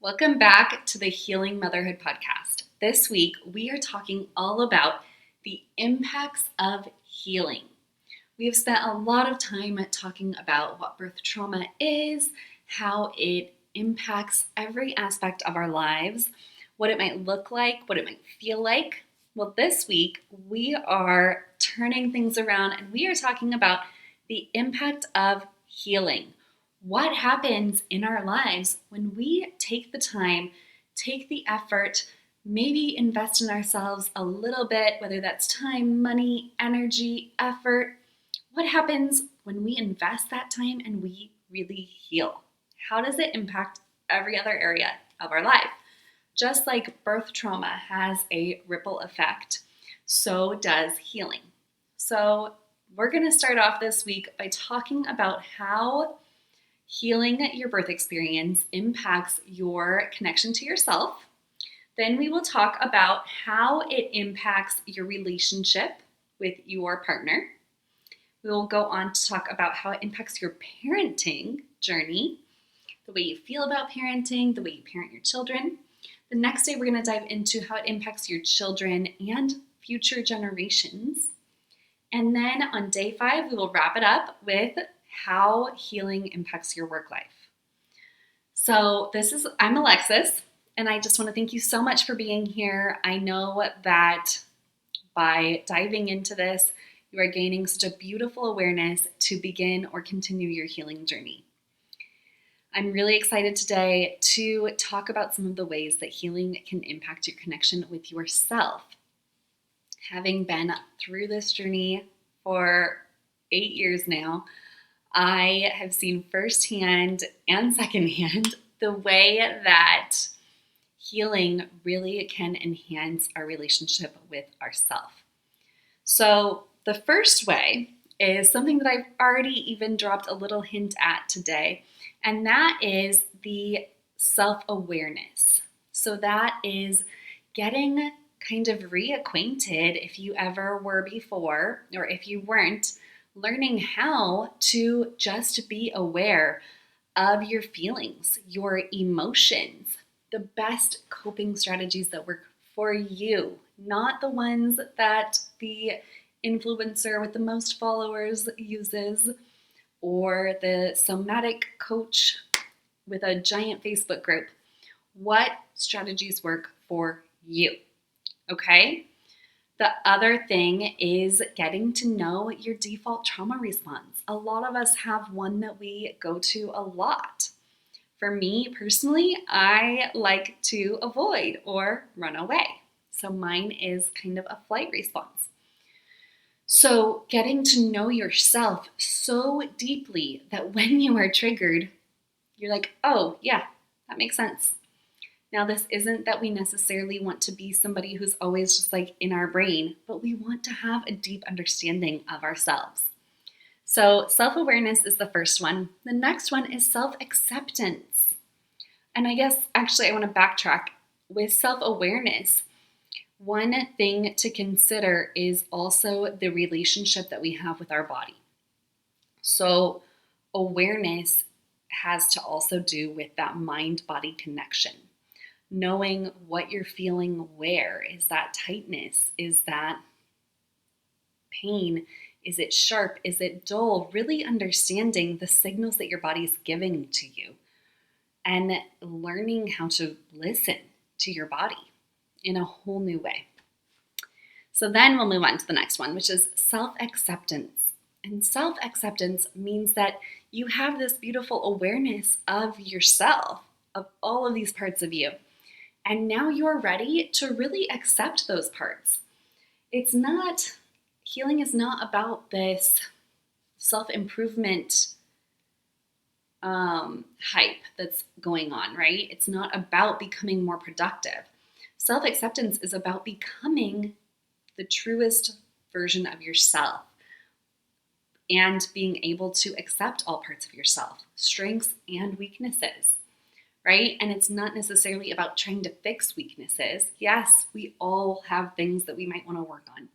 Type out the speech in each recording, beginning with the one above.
Welcome back to the Healing Motherhood Podcast. This week, we are talking all about the impacts of healing. We have spent a lot of time talking about what birth trauma is, how it impacts every aspect of our lives, what it might look like, what it might feel like. Well, this week, we are turning things around and we are talking about the impact of healing. What happens in our lives when we take the time, take the effort, maybe invest in ourselves a little bit, whether that's time, money, energy, effort. What happens when we invest that time and we really heal? How does it impact every other area of our life? Just like birth trauma has a ripple effect, so does healing. So we're going to start off this week by talking about how healing your birth experience impacts your connection to yourself. Then we will talk about how it impacts your relationship with your partner. We will go on to talk about how it impacts your parenting journey, the way you feel about parenting, the way you parent your children. The next day, we're going to dive into how it impacts your children and future generations. And then on day 5, we will wrap it up with how healing impacts your work life. So I'm Alexis, and I just want to thank you so much for being here. I know that by diving into this, you are gaining such a beautiful awareness to begin or continue your healing journey. I'm really excited today to talk about some of the ways that healing can impact your connection with yourself. Having been through this journey for 8 years now, I have seen firsthand and secondhand the way that healing really can enhance our relationship with ourselves. So the first way is something that I've already even dropped a little hint at today, and that is the self-awareness. So that is getting kind of reacquainted, if you ever were before, or if you weren't, learning how to just be aware of your feelings, your emotions, the best coping strategies that work for you, not the ones that the influencer with the most followers uses, or the somatic coach with a giant Facebook group. What strategies work for you? Okay? The other thing is getting to know your default trauma response. A lot of us have one that we go to a lot. For me personally, I like to avoid or run away. So mine is kind of a flight response. So getting to know yourself so deeply that when you are triggered, you're like, oh yeah, that makes sense. Now, this isn't that we necessarily want to be somebody who's always just like in our brain, but we want to have a deep understanding of ourselves. So self-awareness is the first one. The next one is self-acceptance. And I guess actually I want to backtrack. With self-awareness, one thing to consider is also the relationship that we have with our body. So awareness has to also do with that mind-body connection. Knowing what you're feeling where. Is that tightness? Is that pain? Is it sharp? Is it dull? Really understanding the signals that your body's giving to you and learning how to listen to your body in a whole new way. So then we'll move on to the next one, which is self-acceptance. And self-acceptance means that you have this beautiful awareness of yourself, of all of these parts of you. And now you're ready to really accept those parts. Healing is not about this self-improvement hype that's going on, right? It's not about becoming more productive. Self-acceptance is about becoming the truest version of yourself and being able to accept all parts of yourself, strengths and weaknesses. Right? And it's not necessarily about trying to fix weaknesses. Yes, we all have things that we might want to work on.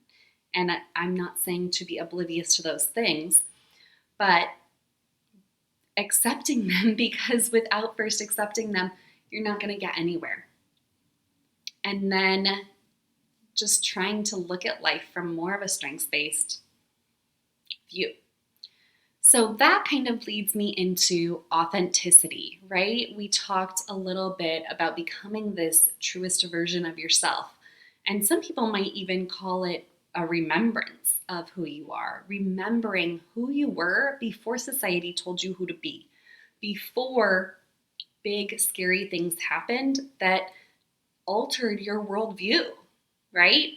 And I'm not saying to be oblivious to those things, but accepting them, because without first accepting them, you're not going to get anywhere. And then just trying to look at life from more of a strengths-based view. So that kind of leads me into authenticity, right? We talked a little bit about becoming this truest version of yourself. And some people might even call it a remembrance of who you are, remembering who you were before society told you who to be, before big, scary things happened that altered your worldview, right?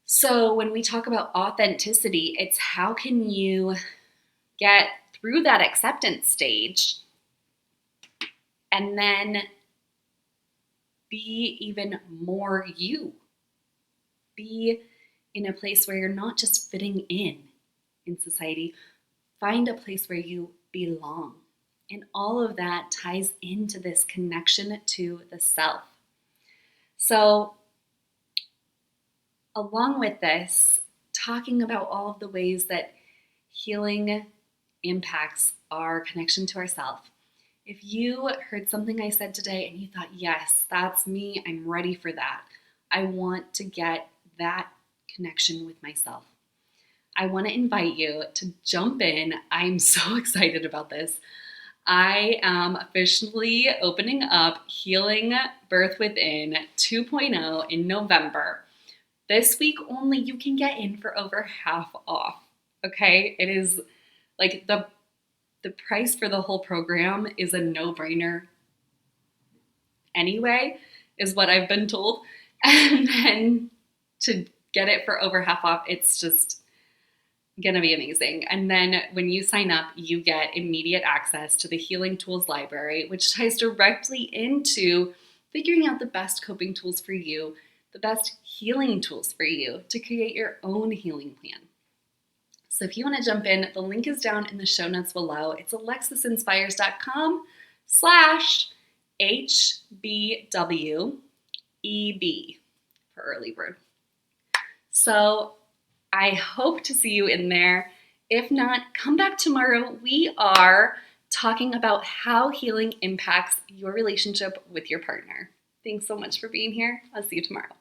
So when we talk about authenticity, it's how can you get through that acceptance stage and then be even more you. Be in a place where you're not just fitting in society. Find a place where you belong. And all of that ties into this connection to the self. So, along with this, talking about all of the ways that healing impacts our connection to ourself. If you heard something I said today and you thought, yes, that's me, I'm ready for that. I want to get that connection with myself. I want to invite you to jump in. I'm so excited about this. I am officially opening up Healing Birth Within 2.0 in November. This week only, you can get in for over half off. Okay? It is like the price for the whole program is a no-brainer anyway, is what I've been told. And then to get it for over half off, it's just gonna be amazing. And then when you sign up, you get immediate access to the Healing Tools Library, which ties directly into figuring out the best coping tools for you, the best healing tools for you to create your own healing plan. So if you want to jump in, the link is down in the show notes below. It's alexisInspires.com/HBWEB for early bird. So I hope to see you in there. If not, come back tomorrow. We are talking about how healing impacts your relationship with your partner. Thanks so much for being here. I'll see you tomorrow.